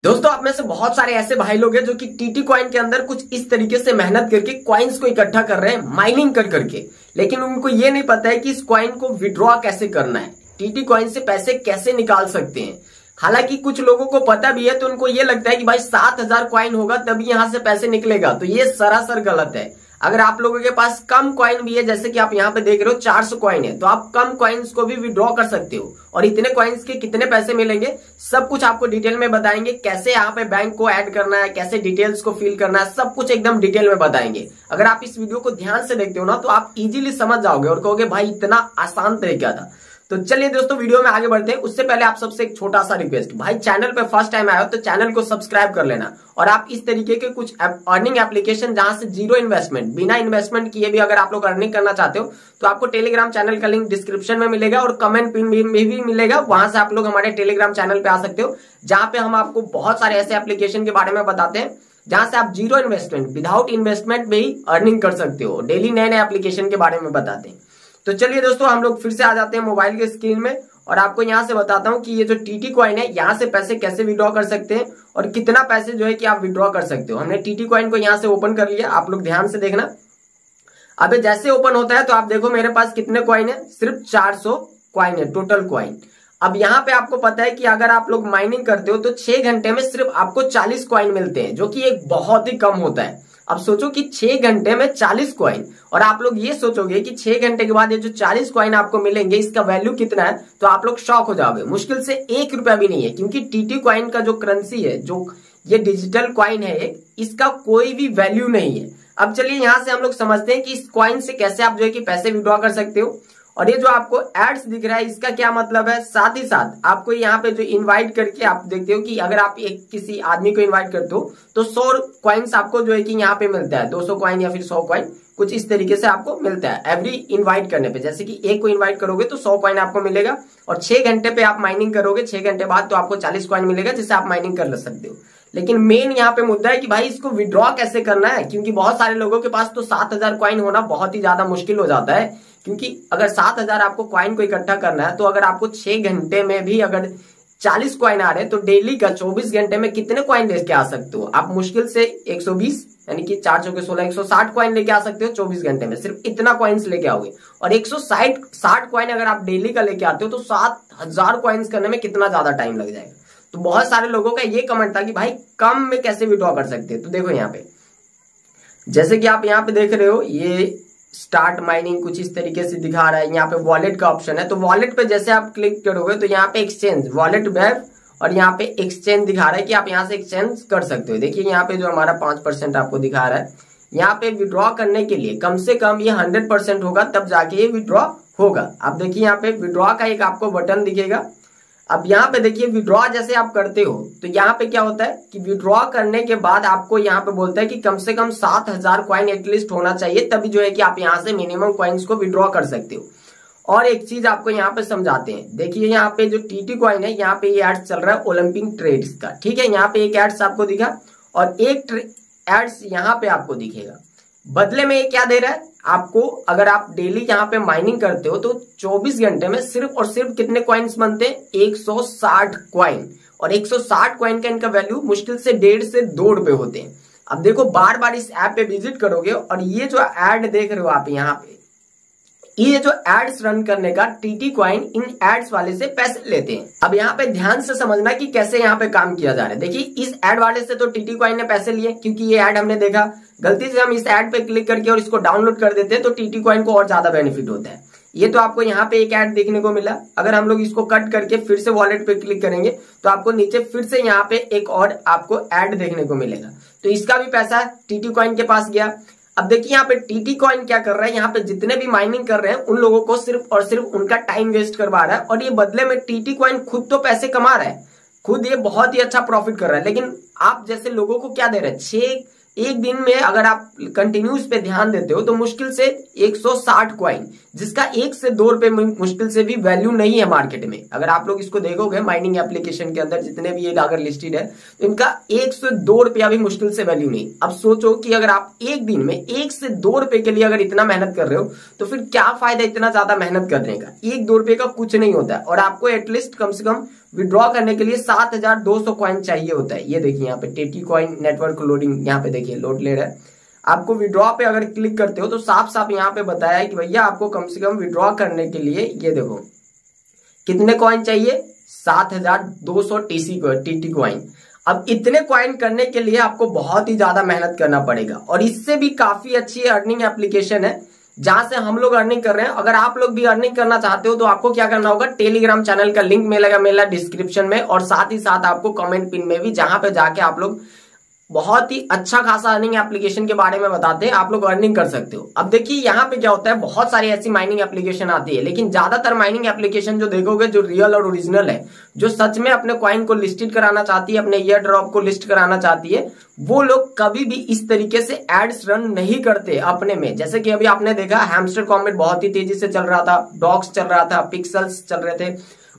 दोस्तों आप में से बहुत सारे ऐसे भाई लोग हैं जो कि टीटी कॉइन के अंदर कुछ इस तरीके से मेहनत करके कॉइन्स को इकट्ठा कर रहे हैं माइनिंग कर करके, लेकिन उनको ये नहीं पता है कि इस कॉइन को विड्रॉ कैसे करना है, टीटी कॉइन से पैसे कैसे निकाल सकते हैं। हालांकि कुछ लोगों को पता भी है तो उनको ये लगता है कि भाई 7000 कॉइन होगा तभी यहां से पैसे निकलेगा, तो ये सरासर गलत है। अगर आप लोगों के पास कम कॉइन भी है, जैसे कि आप यहाँ पे देख रहे हो 400 कॉइन है, तो आप कम कॉइन्स को भी विड्रॉ कर सकते हो और इतने कॉइन्स के कितने पैसे मिलेंगे सब कुछ आपको डिटेल में बताएंगे। कैसे यहाँ पे बैंक को ऐड करना है, कैसे डिटेल्स को फिल करना है, सब कुछ एकदम डिटेल में बताएंगे। अगर आप इस वीडियो को ध्यान से देखते हो ना तो आप इजीली समझ जाओगे और कहोगे भाई इतना आसान तरीका था। तो चलिए दोस्तों वीडियो में आगे बढ़ते हैं। उससे पहले आप सबसे एक छोटा सा रिक्वेस्ट, भाई चैनल पे फर्स्ट टाइम आए हो तो चैनल को सब्सक्राइब कर लेना, और आप इस तरीके के कुछ अर्निंग एप्लीकेशन जहां से जीरो इन्वेस्टमेंट, बिना इन्वेस्टमेंट किए भी अगर आप लोग अर्निंग करना चाहते हो तो आपको टेलीग्राम चैनल का लिंक डिस्क्रिप्शन में मिलेगा और कमेंट पिन में भी मिलेगा। वहां से आप लोग हमारे टेलीग्राम चैनल पे आ सकते हो, जहां पे हम आपको बहुत सारे ऐसे एप्लीकेशन के बारे में बताते हैं जहां से आप जीरो इन्वेस्टमेंट, विदाउट इन्वेस्टमेंट में ही अर्निंग कर सकते हो। डेली नए नए एप्लीकेशन के बारे में बताते हैं। तो चलिए दोस्तों हम लोग फिर से आ जाते हैं मोबाइल के स्क्रीन में और आपको यहां से बताता हूं कि ये जो टीटी कॉइन है यहां से पैसे कैसे विड्रॉ कर सकते हैं और कितना पैसे जो है कि आप विड्रॉ कर सकते हो। हमने टीटी कॉइन को यहां से ओपन कर लिया, आप लोग ध्यान से देखना। अबे जैसे ओपन होता है तो आप देखो मेरे पास कितने कॉइन है, सिर्फ 400 कॉइन है टोटल कॉइन। अब यहाँ पे आपको पता है कि अगर आप लोग माइनिंग करते हो तो 6 घंटे में सिर्फ आपको 40 कॉइन मिलते हैं, जो कि एक बहुत ही कम होता है। अब सोचो कि 6 घंटे में 40 कॉइन, और आप लोग ये सोचोगे कि 6 घंटे के बाद ये जो 40 कॉइन आपको मिलेंगे इसका वैल्यू कितना है, तो आप लोग शॉक हो जाओगे। मुश्किल से 1 रुपया भी नहीं है, क्योंकि टीटी कॉइन का जो करेंसी है, जो ये डिजिटल कॉइन है, इसका कोई भी वैल्यू नहीं है। अब चलिए यहां से हम लोग समझते हैं कि इस कॉइन से कैसे आप जो है कि पैसे विड्रॉ कर सकते हो। और ये जो आपको एड्स दिख रहा है इसका क्या मतलब है, साथ ही साथ आपको यहाँ पे जो इनवाइट करके आप देखते हो कि अगर आप एक किसी आदमी को इनवाइट करते हो तो 100 कॉइन्स आपको जो है कि यहाँ पे मिलता है, 200 कॉइन या फिर 100 कॉइन, कुछ इस तरीके से आपको मिलता है एवरी इनवाइट करने पे। जैसे कि एक को इनवाइट करोगे तो 100 कॉइन आपको मिलेगा, और 6 घंटे पे आप माइनिंग करोगे, 6 घंटे बाद तो आपको 40 कॉइन मिलेगा, जिससे आप माइनिंग कर सकते हो। लेकिन मेन यहाँ पे मुद्दा है कि भाई इसको विड्रॉ कैसे करना है, क्योंकि बहुत सारे लोगों के पास तो 7000 कॉइन होना बहुत ही ज्यादा मुश्किल हो जाता है। क्योंकि अगर 7000 आपको कॉइन को इकट्ठा करना है तो अगर आपको 6 घंटे में भी अगर 40 कॉइन आ रहे हैं तो डेली का 24 घंटे में कितने कॉइन लेके आ सकते हो आप? मुश्किल से 120 यानी कि 4 चौके 16, 160 कॉइन लेके आ सकते हो 24 घंटे में, सिर्फ इतना कॉइन्स लेके आओगे। और 160 कॉइन अगर आप डेली का लेके आते हो तो 7000 कॉइन्स करने में कितना ज्यादा टाइम लग जाएगा। तो बहुत सारे लोगों का ये कमेंट था कि भाई कम में कैसे विड्रॉ कर सकते हैं। तो देखो यहाँ पे, जैसे कि आप यहाँ पे देख रहे हो, ये स्टार्ट माइनिंग कुछ इस तरीके से दिखा रहा है। यहाँ पे वॉलेट का ऑप्शन है, तो वॉलेट पे जैसे आप क्लिक करोगे तो यहाँ पे एक्सचेंज, वॉलेट वेब, और यहाँ पे एक्सचेंज दिखा रहा है कि आप यहाँ से एक्सचेंज कर सकते हो। देखिए यहाँ पे जो हमारा 5% आपको दिखा रहा है, यहाँ पे विड्रॉ करने के लिए कम से कम ये 100% होगा तब जाके ये विड्रॉ होगा। अब देखिए यहाँ पे विड्रॉ का एक आपको बटन दिखेगा। अब यहाँ पे देखिए विड्रॉ जैसे आप करते हो तो यहाँ पे क्या होता है कि विड्रॉ करने के बाद आपको यहाँ पे बोलता है कि कम से कम 7000 कॉइन एटलीस्ट होना चाहिए, तभी जो है कि आप यहाँ से मिनिमम कॉइन्स को विड्रॉ कर सकते हो। और एक चीज आपको यहाँ पे समझाते हैं, देखिए यहाँ पे जो टीटी कॉइन है यहाँ पे ये एड्स चल रहा है ओलंपिक ट्रेड्स का, ठीक है। यहाँ पे एक एड्स आपको दिखा और एक एड्स यहाँ पे आपको दिखेगा। बदले में ये क्या दे रहा है आपको, अगर आप डेली यहाँ पे माइनिंग करते हो तो 24 घंटे में सिर्फ और सिर्फ कितने कॉइन्स बनते हैं, 160 कॉइन। और 160 कॉइन का इनका वैल्यू मुश्किल से 1.5 से 2 रुपए होते हैं। अब देखो बार बार इस ऐप पे विजिट करोगे और ये जो एड देख रहे हो आप यहाँ पे, ये जो एड्स रन करने का टीटी कॉइन इन एड्स वाले से पैसे लेते हैं। अब यहाँ पे ध्यान से समझना कि कैसे यहाँ पे काम किया जा रहा है। देखिए इस एड वाले से तो टीटी कॉइन ने पैसे लिए, क्योंकि ये एड हमने देखा, गलती से हम इस एड पे क्लिक करके और इसको डाउनलोड कर देते हैं तो टीटी कॉइन को और ज्यादा बेनिफिट होता है। ये तो आपको यहाँ पे एक एड देखने को मिला। अगर हम लोग इसको कट करके फिर से वॉलेट पे क्लिक करेंगे तो आपको नीचे फिर से यहाँ पे एक और आपको एड देखने को मिलेगा, तो इसका भी पैसा टीटी कॉइन के पास गया। अब देखिए यहाँ पे टीटी कॉइन क्या कर रहा है, यहाँ पे जितने भी माइनिंग कर रहे हैं उन लोगों को सिर्फ और सिर्फ उनका टाइम वेस्ट करवा रहा है, और ये बदले में टीटी कॉइन खुद तो पैसे कमा रहा है, खुद ये बहुत ही अच्छा प्रॉफिट कर रहा है। लेकिन आप जैसे लोगों को क्या दे रहे हैं, एक दिन में अगर आप कंटिन्यूस पे ध्यान देते हो तो मुश्किल से 160 कॉइन, जिसका 1 से 2 रुपए मुश्किल से भी वैल्यू नहीं है मार्केट में। अगर आप लोग इसको देखोगे माइनिंग एप्लीकेशन के अंदर जितने भी ये अगर लिस्टेड है तो इनका 1 से 2 रुपया भी मुश्किल से वैल्यू नहीं। अब सोचो कि अगर आप एक दिन में 1 से 2 रुपए के लिए अगर इतना मेहनत कर रहे हो तो फिर क्या फायदा इतना ज्यादा मेहनत करने का, 1-2 रुपए का कुछ नहीं होता है। और आपको एटलीस्ट कम से कम विड्रॉ करने के लिए 7200 कॉइन चाहिए होता है। ये देखिए यहाँ पे टीटी कॉइन नेटवर्क लोडिंग, यहाँ पे देखिए लोड ले रहा है। आपको विड्रॉ पे अगर क्लिक करते हो तो साफ साफ यहाँ पे बताया है कि भैया आपको कम से कम विड्रॉ करने के लिए ये देखो कितने कॉइन चाहिए, 7200 टीटी कॉइन। अब इतने कॉइन करने के लिए आपको बहुत ही ज्यादा मेहनत करना पड़ेगा और इससे भी काफी अच्छी अर्निंग एप्लीकेशन है जहां से हम लोग अर्निंग कर रहे हैं। अगर आप लोग भी अर्निंग करना चाहते हो तो आपको क्या करना होगा, टेलीग्राम चैनल का लिंक मिलेगा मेरा डिस्क्रिप्शन में और साथ ही साथ आपको कमेंट पिन में भी, जहां पे जाके आप लोग बहुत ही अच्छा खासा अर्निंग एप्लीकेशन के बारे में बताते हैं, आप लोग अर्निंग कर सकते हो। अब देखिए यहाँ पे क्या होता है, बहुत सारी ऐसी माइनिंग एप्लीकेशन आती है, लेकिन ज्यादातर माइनिंग एप्लीकेशन जो देखोगे जो रियल और ओरिजिनल है, जो सच में अपने कॉइन को लिस्टेड कराना चाहती है, अपने ईयर ड्रॉप को लिस्ट कराना चाहती है, वो लोग कभी भी इस तरीके से एड्स रन नहीं करते अपने में। जैसे कि अभी आपने देखा हैमस्टर कॉमेट बहुत ही तेजी से चल रहा था, डॉग्स चल रहा था, पिक्सल्स चल रहे थे,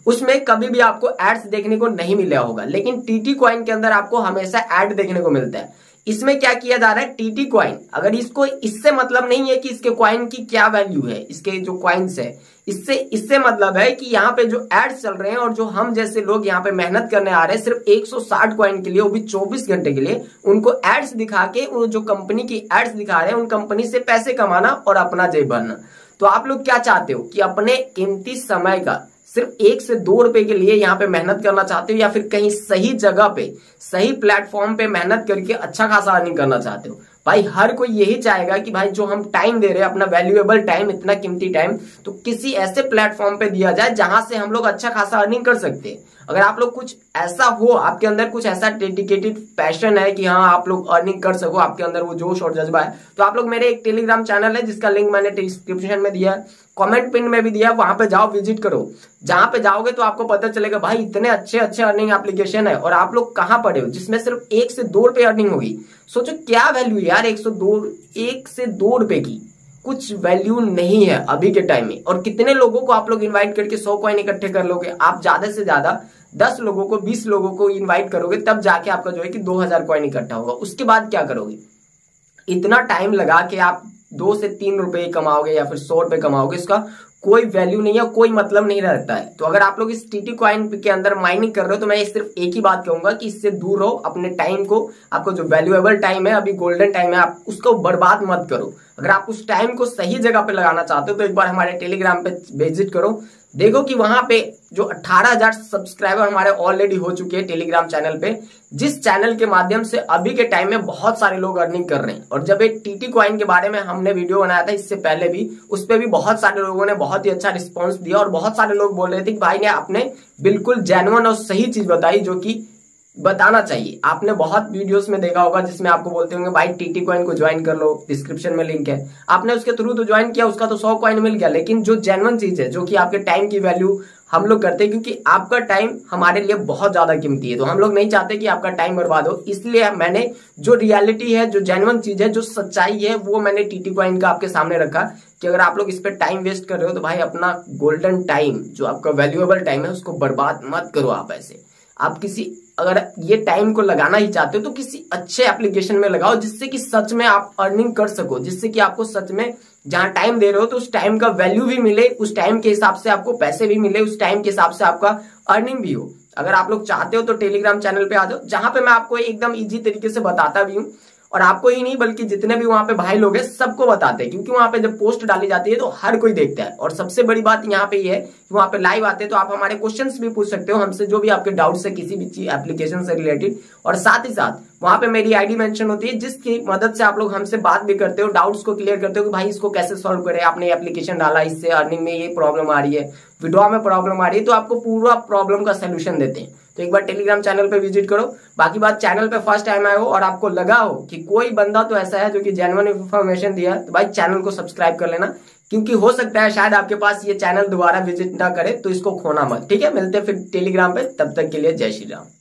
उसमें कभी भी आपको एड्स देखने को नहीं मिला होगा। लेकिन टीटी कॉइन के अंदर आपको हमेशा एड देखने को मिलता है। इसमें क्या किया जा रहा है, टीटी कॉइन, अगर इसको इससे मतलब नहीं है कि इसके कॉइन की क्या वैल्यू है, इसके जो कॉइन्स है इससे मतलब है कि यहाँ पे जो एड्स चल रहे हैं और जो हम जैसे लोग यहाँ पे मेहनत करने आ रहे हैं सिर्फ 160 कॉइन के लिए, वो भी 24 घंटे के लिए, उनको एड्स दिखा के, उन जो कंपनी की एड्स दिखा रहे हैं उन कंपनी से पैसे कमाना और अपना जेब भरना। तो आप लोग क्या चाहते हो कि अपने कीमती समय का सिर्फ 1 से 2 रुपए के लिए यहाँ पे मेहनत करना चाहते हो, या फिर कहीं सही जगह पे सही प्लेटफॉर्म पे मेहनत करके अच्छा खासा अर्निंग करना चाहते हो? भाई हर कोई यही चाहेगा कि भाई जो हम टाइम दे रहे हैं, अपना वैल्यूएबल टाइम, इतना कीमती टाइम, तो किसी ऐसे प्लेटफॉर्म पे दिया जाए जहां से हम लोग अच्छा खासा अर्निंग कर सकते हैं। अगर आप लोग कुछ ऐसा हो, आपके अंदर कुछ ऐसा डेडिकेटेड पैशन है कि हाँ आप लोग अर्निंग कर सको, आपके अंदर वो जोश और जज्बा है, तो आप लोग मेरे एक टेलीग्राम चैनल है जिसका लिंक मैंने डिस्क्रिप्शन में दिया है, कमेंट पिन में भी दिया, वहां पे जाओ, विजिट करो। जहां पे जाओगे तो आपको पता चलेगा भाई इतने अच्छे अच्छे अर्निंग एप्लीकेशन है और आप लोग कहां पड़े हो जिसमें सिर्फ 1 से 2 रुपए अर्निंग होगी। सोचो क्या वैल्यू यार, 1 से 2 रुपए की कुछ वैल्यू नहीं है अभी के टाइम में। और कितने लोगों को आप लोग इन्वाइट करके 100 कॉइन इकट्ठे कर लोगे? आप ज्यादा से ज्यादा 10 लोगों को, 20 लोगों को इन्वाइट करोगे, तब जाके आपका जो है कि 2000 कॉइन इकट्ठा होगा। उसके बाद क्या करोगे? इतना टाइम लगा के आप 2 से 3 रुपए कमाओगे या फिर 100 रुपए कमाओगे, इसका कोई वैल्यू नहीं है, कोई मतलब नहीं रहता है। तो अगर आप लोग इस टीटी कॉइन के अंदर माइनिंग कर रहे हो तो मैं सिर्फ एक ही बात कहूंगा कि इससे दूर रहो। अपने टाइम को, आपको जो वैल्यूएबल टाइम है, अभी गोल्डन टाइम है, आप उसको बर्बाद मत करो। अगर आप उस टाइम को सही जगह पे लगाना चाहते हो तो एक बार हमारे टेलीग्राम पे विजिट करो, देखो कि वहां पे जो 18,000 सब्सक्राइबर हमारे ऑलरेडी हो चुके हैं टेलीग्राम चैनल पे, जिस चैनल के माध्यम से अभी के टाइम में बहुत सारे लोग अर्निंग कर रहे हैं। और जब एक टीटी कॉइन के बारे में हमने वीडियो बनाया था इससे पहले भी, उस पर भी बहुत सारे लोगों ने बहुत ही अच्छा रिस्पॉन्स दिया और बहुत सारे लोग बोल रहे थे कि भाई ने आपने बिल्कुल जेन्युइन और सही चीज बताई जो कि बताना चाहिए। आपने बहुत वीडियोस में देखा होगा जिसमें आपको बोलते होंगे भाई टीटी कॉइन को ज्वाइन कर लो, डिस्क्रिप्शन में लिंक है, आपने उसके थ्रू तो ज्वाइन किया, उसका तो 100 कॉइन मिल गया। लेकिन जो जेन्युइन चीज है, जो कि आपके टाइम की वैल्यू हम लोग करते हैं, क्योंकि आपका टाइम हमारे लिए बहुत ज्यादा कीमती है, तो हम लोग नहीं चाहते कि आपका टाइम बर्बाद हो। इसलिए मैंने जो रियलिटी है, जो जेन्युइन चीज है, जो सच्चाई है, वो मैंने टीटी कॉइन का आपके सामने रखा कि अगर आप लोग इस पर टाइम वेस्ट कर रहे हो तो भाई अपना गोल्डन टाइम, जो आपका वैल्यूएबल टाइम है, उसको बर्बाद मत करो। आप ऐसे आप किसी, अगर ये टाइम को लगाना ही चाहते हो तो किसी अच्छे एप्लीकेशन में लगाओ जिससे कि सच में आप अर्निंग कर सको, जिससे कि आपको सच में जहां टाइम दे रहे हो तो उस टाइम का वैल्यू भी मिले, उस टाइम के हिसाब से आपको पैसे भी मिले, उस टाइम के हिसाब से आपका अर्निंग भी हो। अगर आप लोग चाहते हो तो टेलीग्राम चैनल पे आ जाओ, जहां पे मैं आपको एकदम इजी तरीके से बताता भी हूँ, और आपको ही नहीं बल्कि जितने भी वहां पे भाई लोग हैं सबको बताते हैं, क्योंकि वहां पे जब पोस्ट डाली जाती है तो हर कोई देखता है। और सबसे बड़ी बात यहाँ पे ये है कि वहां पे लाइव आते हैं तो आप हमारे क्वेश्चंस भी पूछ सकते हो हमसे, जो भी आपके डाउट्स है किसी भी चीज एप्लीकेशन से रिलेटेड। और साथ ही साथ वहां पे मेरी आईडी मेंशन होती है जिसकी मदद से आप लोग हमसे बात भी करते हो, डाउट्स को क्लियर करते हो कि भाई इसको कैसे सॉल्व करें, आपने एप्लीकेशन डाला, इससे अर्निंग में ये प्रॉब्लम आ रही है, विड्रॉ में प्रॉब्लम आ रही है, तो आपको पूरा प्रॉब्लम का सोल्यूशन देते हैं। तो एक बार टेलीग्राम चैनल पे विजिट करो। बाकी बात, चैनल पे फर्स्ट टाइम आए हो और आपको लगा हो कि कोई बंदा तो ऐसा है जो कि जेन्युइन इन्फॉर्मेशन दिया है, तो भाई चैनल को सब्सक्राइब कर लेना, क्योंकि हो सकता है शायद आपके पास ये चैनल दोबारा विजिट ना करे, तो इसको खोना मत। ठीक है, मिलते हैं फिर टेलीग्राम पे, तब तक के लिए जय श्री राम।